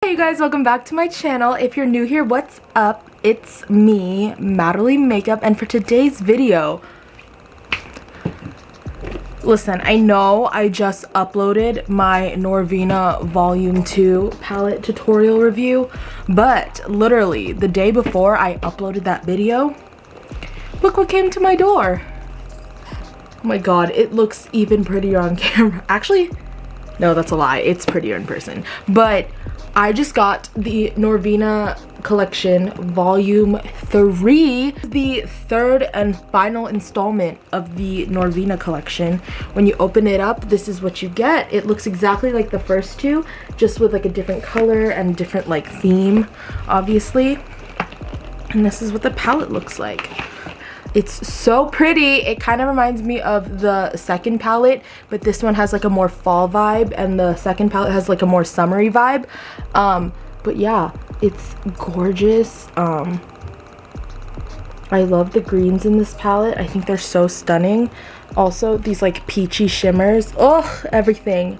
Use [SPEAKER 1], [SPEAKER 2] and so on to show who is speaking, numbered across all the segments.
[SPEAKER 1] Hey you guys, welcome back to my channel. If you're new here, what's up? It's me, Maybelline Makeup, and for today's video, listen, I know I just uploaded my Norvina Volume 2 palette tutorial review, but literally the day before I uploaded that video, look what came to my door. Oh my god, it looks even prettier on camera. Actually, no, that's a lie. It's prettier in person. But I just got the Norvina collection Volume 3, the third and final installment of the Norvina collection. When you open it up, this is what you get. It looks exactly like the first two, just with like a different color and different like theme, obviously. And this is what the palette looks like. It's so pretty. It kind of reminds me of the second palette, but this one has like a more fall vibe and the second palette has like a more summery vibe. But yeah, it's gorgeous. I love the greens in this palette. I think they're so stunning. Also, these like peachy shimmers. Oh, everything.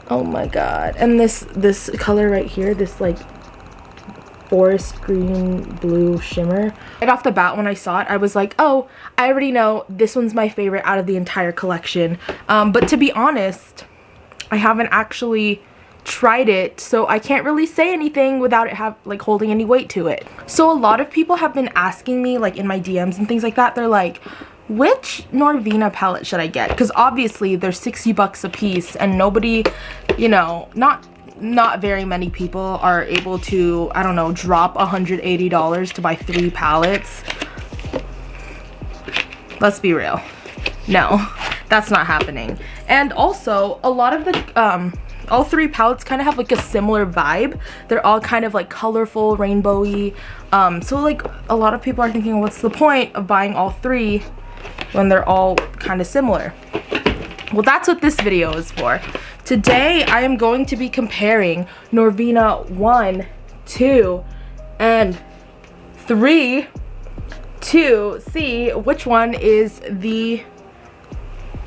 [SPEAKER 1] Oh my god. And this color right here, this like forest green blue shimmer. Right off the bat when I saw it, I was like, oh, I already know this one's my favorite out of the entire collection. But to be honest, I haven't actually tried it, so I can't really say anything without it holding any weight to it. So a lot of people have been asking me, like in my DMs and things like that, they're like, which Norvina palette should I get? Because obviously they're 60 bucks a piece and nobody, you know, not very many people are able to, I don't know, drop $180 to buy 3 palettes. Let's be real. No, that's not happening. And also, a lot of the, all 3 palettes kind of have like a similar vibe. They're all kind of like colorful, rainbowy. So like a lot of people are thinking, what's the point of buying all 3 when they're all kind of similar? Well, that's what this video is for. Today, I am going to be comparing Norvina 1, 2, and 3 to see which one is the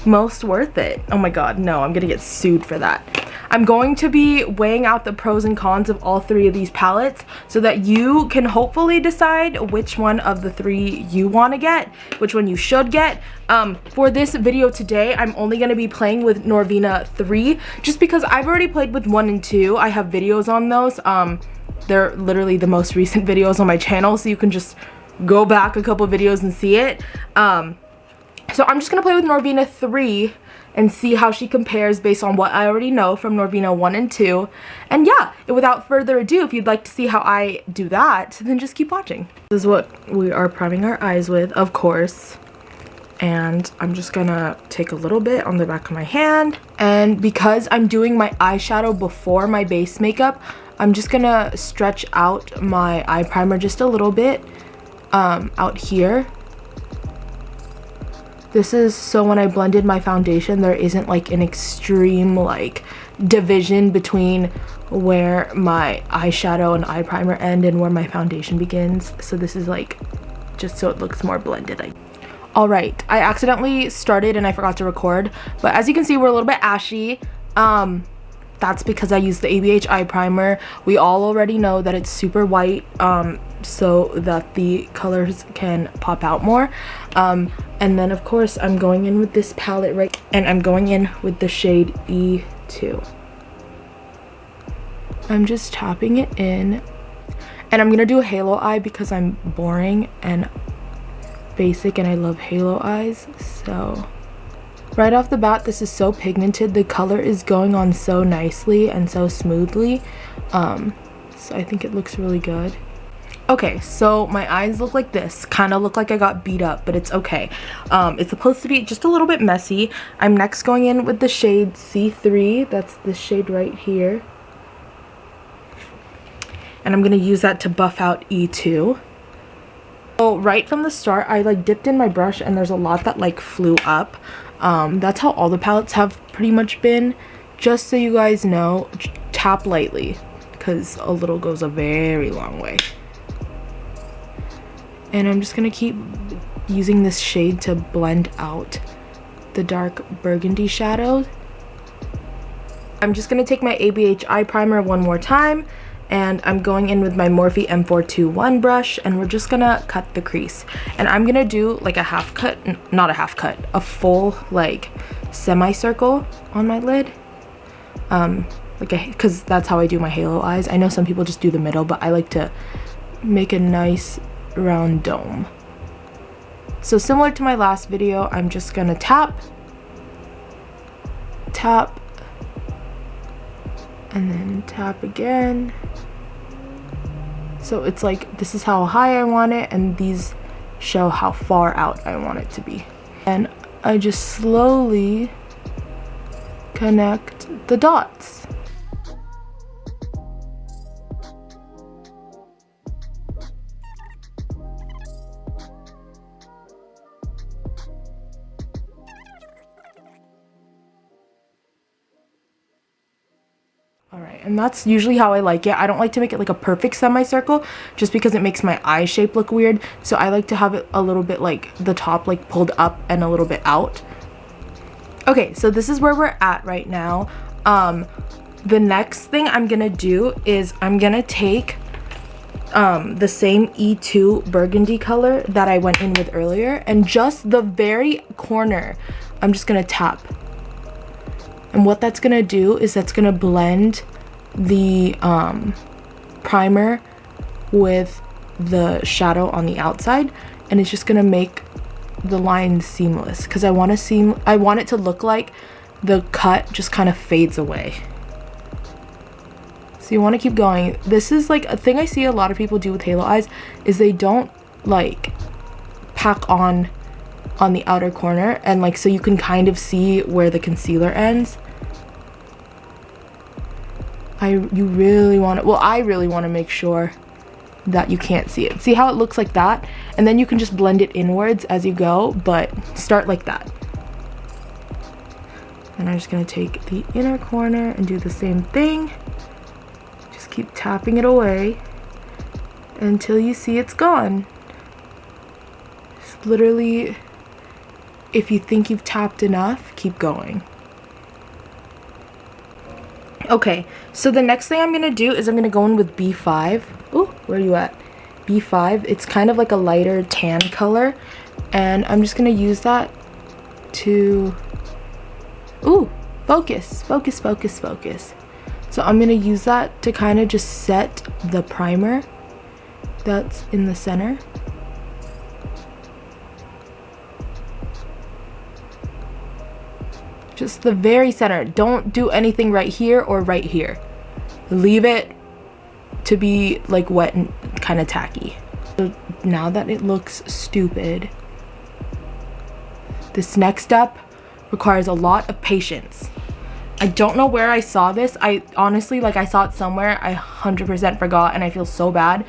[SPEAKER 1] most worth it. Oh my god, no, I'm gonna get sued for that. I'm going to be weighing out the pros and cons of all 3 of these palettes so that you can hopefully decide which one of the 3 you want to get, which one you should get. For this video today, I'm only going to be playing with Norvina 3 just because I've already played with 1 and 2. I have videos on those. They're literally the most recent videos on my channel, so you can just go back a couple videos and see it. So I'm just going to play with Norvina 3 and see how she compares based on what I already know from Norvina 1 and 2. And yeah, without further ado, if you'd like to see how I do that, then just keep watching. This is what we are priming our eyes with, of course. And I'm just gonna take a little bit on the back of my hand. And because I'm doing my eyeshadow before my base makeup, I'm just gonna stretch out my eye primer just a little bit out here. This is so when I blended my foundation, there isn't like an extreme like division between where my eyeshadow and eye primer end and where my foundation begins. So this is like just so it looks more blended. All right, I accidentally started and I forgot to record, but as you can see, we're a little bit ashy. That's because I used the ABH eye primer. We all already know that it's super white, so that the colors can pop out more. And then of course I'm going in with this palette right, and I'm going in with the shade E2. I'm just tapping it in, and I'm gonna do a halo eye because I'm boring and basic and I love halo eyes. So right off the bat, this is so pigmented. The color is going on so nicely and so smoothly. So I think it looks really good. Okay, so my eyes look like this. Kind of look like I got beat up, but it's okay. It's supposed to be just a little bit messy. I'm next going in with the shade C3. That's the shade right here. And I'm going to use that to buff out E2. So right from the start, I like dipped in my brush and there's a lot that like flew up. That's how all the palettes have pretty much been. Just so you guys know, tap lightly because a little goes a very long way. And I'm just gonna keep using this shade to blend out the dark burgundy shadows. I'm just gonna take my ABH eye primer one more time and I'm going in with my Morphe M421 brush, and we're just gonna cut the crease. And I'm gonna do like a half cut, not a half cut, a full semicircle on my lid, because that's how I do my halo eyes. I know some people just do the middle, but I like to make a nice round dome. So similar to my last video, I'm just gonna tap, and then tap again. So it's like, this is how high I want it, and these show how far out I want it to be. And I just slowly connect the dots. Alright, and that's usually how I like it. I don't like to make it like a perfect semicircle just because it makes my eye shape look weird. So I like to have it a little bit like the top like pulled up and a little bit out. Okay, so this is where we're at right now. The next thing I'm gonna do is I'm gonna take the same E2 burgundy color that I went in with earlier, and just the very corner I'm just gonna tap. And what that's gonna do is that's gonna blend the primer with the shadow on the outside, and it's just gonna make the lines seamless, because I want it to look like the cut just kind of fades away. So you want to keep going. This is like a thing I see a lot of people do with halo eyes, is they don't like pack on the outer corner, and like so you can kind of see where the concealer ends. I really want to make sure that you can't see it. See how it looks like that? And then you can just blend it inwards as you go, but start like that. And I'm just going to take the inner corner and do the same thing. Just keep tapping it away until you see it's gone. Just literally, if you think you've tapped enough, keep going. Okay, so the next thing I'm going to do is I'm going to go in with B5. Ooh, where are you at? B5. It's kind of like a lighter tan color, and I'm just going to use that to... Ooh, focus. So I'm going to use that to kind of just set the primer that's in the center. Just the very center. Don't do anything right here or right here. Leave it to be like wet and kind of tacky. So now that it looks stupid, this next step requires a lot of patience. I don't know where I saw this. I honestly, like, I saw it somewhere. I 100% forgot, and I feel so bad.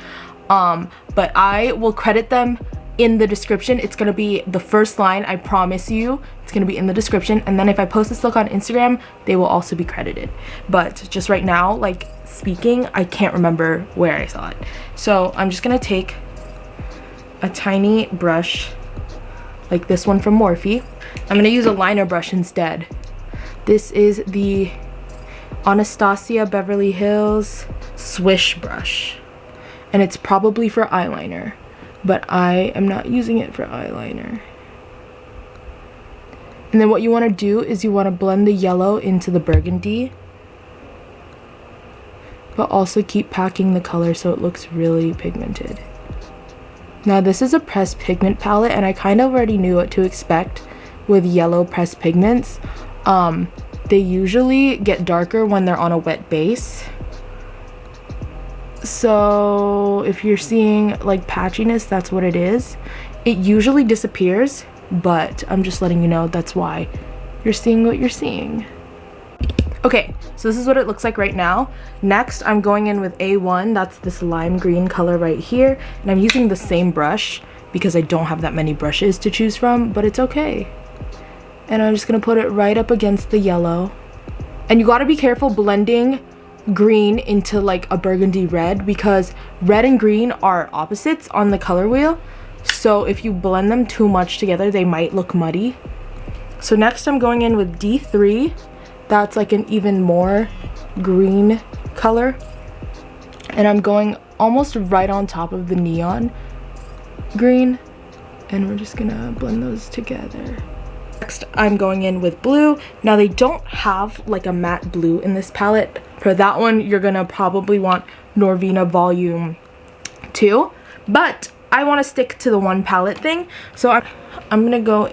[SPEAKER 1] But I will credit them in the description. It's gonna be the first line, I promise you. It's gonna be in the description, and then if I post this look on Instagram, they will also be credited. But just right now, like speaking, I can't remember where I saw it. So I'm just gonna take a tiny brush like this one from Morphe. I'm gonna use a liner brush instead. This is the Anastasia Beverly Hills Swish brush, and it's probably for eyeliner, but I am not using it for eyeliner. And then what you want to do is you want to blend the yellow into the burgundy, but also keep packing the color so it looks really pigmented. Now this is a pressed pigment palette, and I kind of already knew what to expect with yellow pressed pigments. They usually get darker when they're on a wet base. So if you're seeing like patchiness, that's what it is. It usually disappears, but I'm just letting you know that's why you're seeing what you're seeing. Okay, so this is what it looks like right now. Next, I'm going in with A1. That's this lime green color right here, and I'm using the same brush because I don't have that many brushes to choose from, but it's okay. And I'm just gonna put it right up against the yellow. And you gotta be careful blending green into like a burgundy red, because red and green are opposites on the color wheel. So if you blend them too much together, they might look muddy. So next I'm going in with D3. That's like an even more green color. And I'm going almost right on top of the neon green, and we're just gonna blend those together. Next, I'm going in with blue. Now they don't have like a matte blue in this palette. For that one, you're gonna probably want Norvina Volume 2, but I want to stick to the one palette thing, so I'm gonna go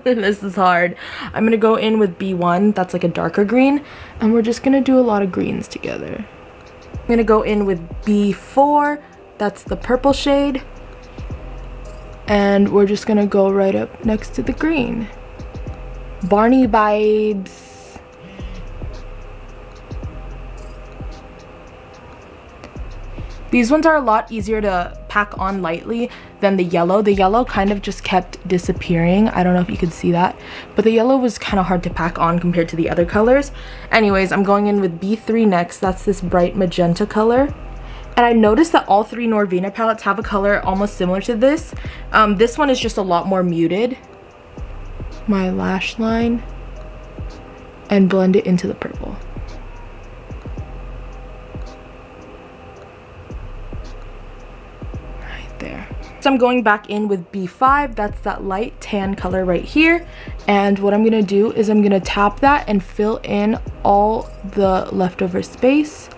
[SPEAKER 1] this is hard. I'm gonna go in with B1, that's like a darker green, and we're just gonna do a lot of greens together. I'm gonna go in with B4, that's the purple shade, and we're just gonna go right up next to the green. Barney vibes. These ones are a lot easier to pack on lightly than the yellow. The yellow kind of just kept disappearing. I don't know if you could see that, but the yellow was kind of hard to pack on compared to the other colors. Anyways, I'm going in with B3 next. That's this bright magenta color. And I noticed that all three Norvina palettes have a color almost similar to this. This one is just a lot more muted. My lash line, and blend it into the purple. There. So I'm going back in with B5, that's that light tan color right here, and what I'm gonna do is I'm gonna tap that and fill in all the leftover space,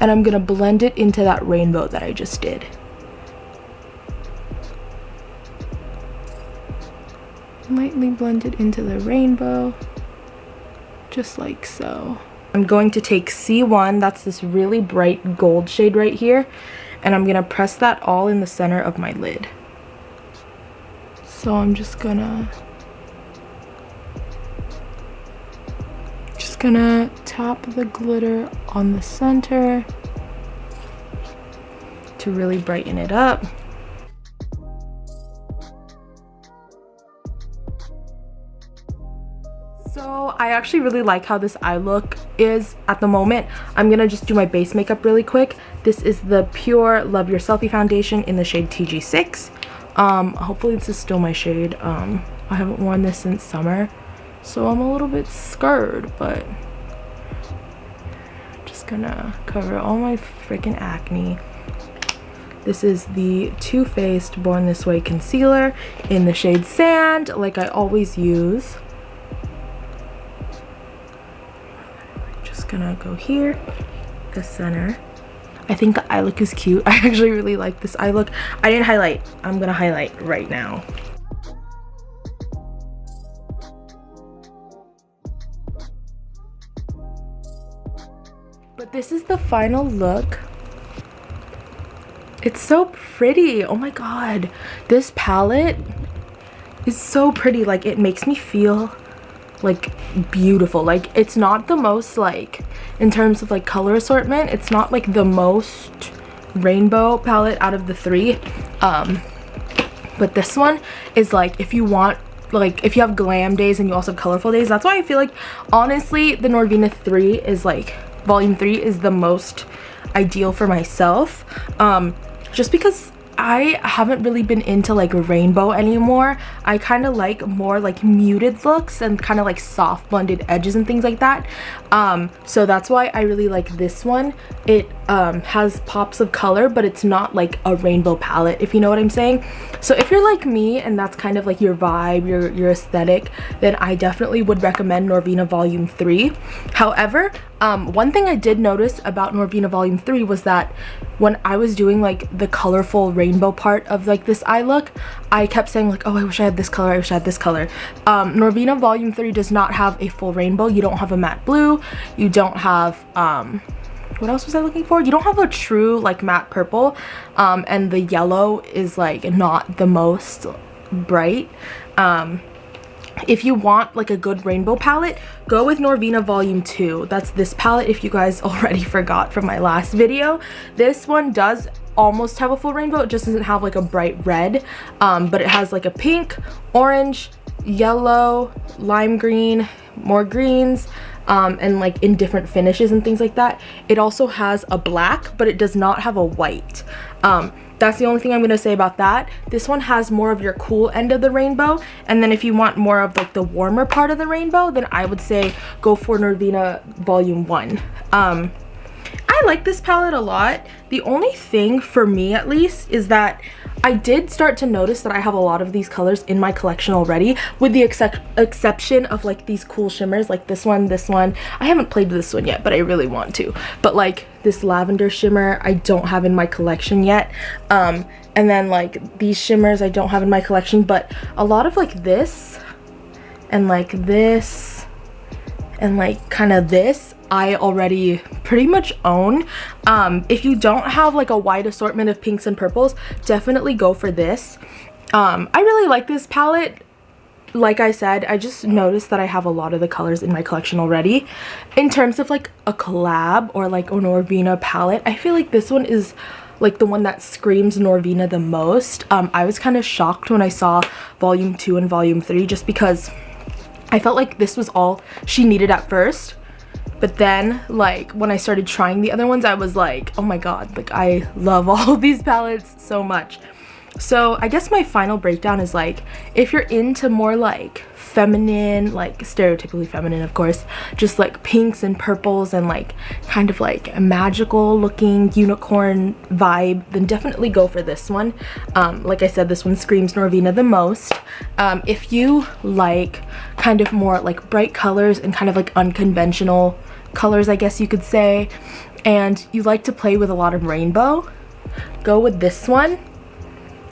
[SPEAKER 1] and I'm gonna blend it into that rainbow that I just did. Lightly blend it into the rainbow, just like so. I'm going to take C1, that's this really bright gold shade right here, and I'm gonna press that all in the center of my lid. So I'm just gonna tap the glitter on the center to really brighten it up. So I actually really like how this eye look is at the moment. I'm gonna just do my base makeup really quick. This is the Pure Love Your Selfie foundation in the shade TG6. Hopefully this is still my shade. I haven't worn this since summer, so I'm a little bit scared, but I'm just gonna cover all my freaking acne. This is the Too Faced Born This Way concealer in the shade Sand, like I always use. Gonna go here, the center. I think the eye look is cute. I actually really like this eye look. I didn't highlight. I'm gonna highlight right now. But this is the final look. It's so pretty. Oh my god, this palette is so pretty. Like, it makes me feel like beautiful. Like, it's not the most, like, in terms of like color assortment, it's not like the most rainbow palette out of the three, but this one is like, if you want, like, if you have glam days and you also have colorful days, that's why I feel like honestly the Norvina 3 is like, volume 3 is the most ideal for myself, just because I haven't really been into like rainbow anymore. I kind of like more like muted looks and kind of like soft blended edges and things like that. So that's why I really like this one. It has pops of color, but it's not like a rainbow palette, if you know what I'm saying. So if you're like me and that's kind of like your vibe, your aesthetic, then I definitely would recommend Norvina Volume 3. However, one thing I did notice about Norvina Volume 3 was that when I was doing like the colorful rainbow part of like this eye look, I kept saying like, oh, I wish I had this color, I wish I had this color. Norvina Volume 3 does not have a full rainbow. You don't have a matte blue, you don't have what else was I looking for? You don't have a true like matte purple, and the yellow is like not the most bright. If you want like a good rainbow palette, go with Norvina Volume 2. That's this palette, if you guys already forgot from my last video. This one does almost have a full rainbow. It just doesn't have like a bright red, but it has like a pink, orange, yellow, lime green, more greens, and like in different finishes and things like that. It also has a black, but it does not have a white. That's the only thing I'm going to say about that. This one has more of your cool end of the rainbow, and then if you want more of like the warmer part of the rainbow, then I would say go for Norvina Volume 1. I like this palette a lot. The only thing for me at least is that I did start to notice that I have a lot of these colors in my collection already, with the exception of like these cool shimmers like this one. I haven't played this one yet, but I really want to. But like this lavender shimmer I don't have in my collection yet. And then like these shimmers I don't have in my collection, but a lot of like this and like this and like kind of this I already pretty much own. If you don't have like a wide assortment of pinks and purples, definitely go for this. I really like this palette. Like I said, I just noticed that I have a lot of the colors in my collection already. In terms of like a collab or like a Norvina palette, I feel like this one is like the one that screams Norvina the most. I was kind of shocked when I saw volume 2 and volume 3, just because I felt like this was all she needed at first. But then like when I started trying the other ones, I was like, oh my god, like I love all of these palettes so much. So I guess my final breakdown is like, if you're into more like feminine, like stereotypically feminine of course, just like pinks and purples and like kind of like a magical looking unicorn vibe, then definitely go for this one. Like I said, this one screams Norvina the most. If you like kind of more like bright colors and kind of like unconventional colors, I guess you could say, and you like to play with a lot of rainbow, go with this one.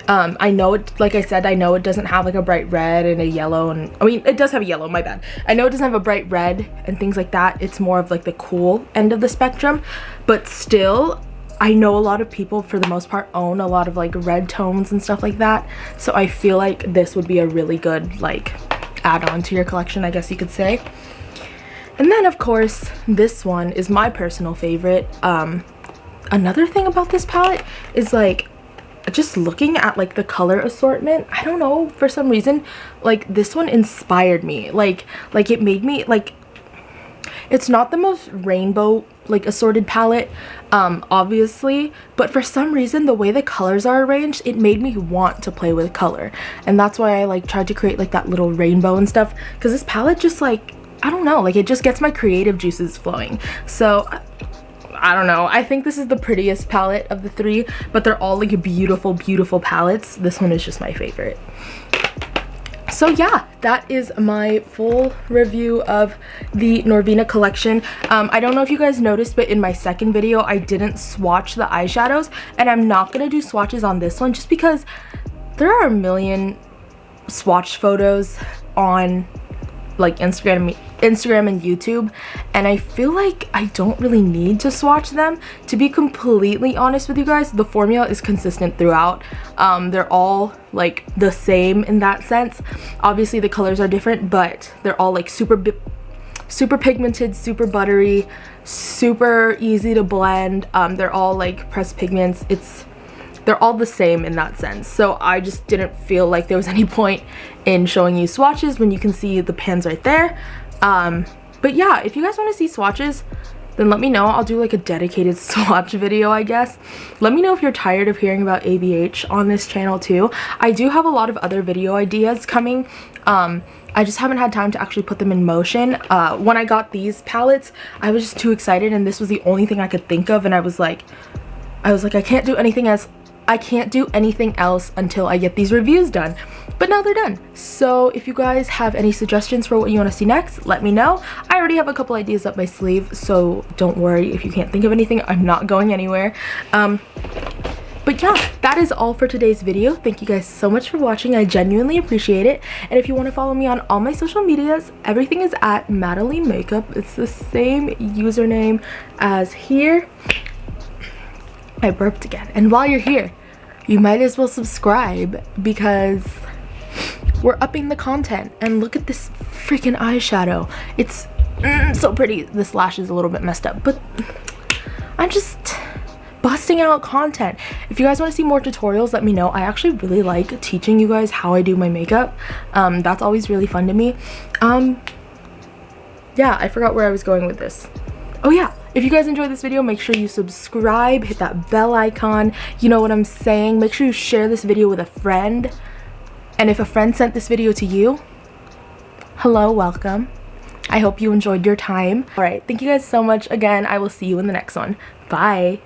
[SPEAKER 1] I know it, like I said, I know it doesn't have like a bright red and a yellow, and I mean it does have a yellow, my bad. I know it doesn't have a bright red and things like that. It's more of like the cool end of the spectrum, but still I know a lot of people for the most part own a lot of like red tones and stuff like that, so I feel like this would be a really good like add-on to your collection, I guess you could say. And then of course this one is my personal favorite. Another thing about this palette is like just looking at like the color assortment, I don't know, for some reason like this one inspired me. Like it made me like, it's not the most rainbow like assorted palette obviously, but for some reason the way the colors are arranged, it made me want to play with color, and that's why I like tried to create like that little rainbow and stuff, because this palette just like, I don't know, like it just gets my creative juices flowing. So I don't know, I think this is the prettiest palette of the three, but they're all like beautiful palettes. This one is just my favorite. So yeah, that is my full review of the Norvina collection. I don't know if you guys noticed, but in my second video I didn't swatch the eyeshadows, and I'm not gonna do swatches on this one just because there are a million swatch photos on like Instagram and YouTube, and I feel like I don't really need to swatch them. To be completely honest with you guys, the formula is consistent throughout. They're all like the same in that sense. Obviously the colors are different, but they're all like super pigmented, super buttery, super easy to blend. They're all like pressed pigments. They're all the same in that sense, so I just didn't feel like there was any point in showing you swatches when you can see the pans right there. But yeah, if you guys want to see swatches, then let me know. I'll do like a dedicated swatch video, I guess. Let me know if you're tired of hearing about ABH on this channel too. I do have a lot of other video ideas coming. I just haven't had time to actually put them in motion. When I got these palettes, I was just too excited, and this was the only thing I could think of, and I was like I can't do anything else until I get these reviews done. But now they're done. So if you guys have any suggestions for what you want to see next, let me know. I already have a couple ideas up my sleeve, so don't worry if you can't think of anything. I'm not going anywhere. But yeah, that is all for today's video. Thank you guys so much for watching. I genuinely appreciate it. And if you want to follow me on all my social medias, everything is at Madeline Makeup. It's the same username as here. I burped again. And while you're here, you might as well subscribe, because we're upping the content. And look at this freaking eyeshadow. It's so pretty. This lash is a little bit messed up, but I'm just busting out content. If you guys want to see more tutorials, let me know. I actually really like teaching you guys how I do my makeup. That's always really fun to me. Yeah, I forgot where I was going with this. Oh yeah, if you guys enjoyed this video, make sure you subscribe, hit that bell icon, you know what I'm saying. Make sure you share this video with a friend, and if a friend sent this video to you, hello, welcome. I hope you enjoyed your time. All right, thank you guys so much again. I will see you in the next one. Bye.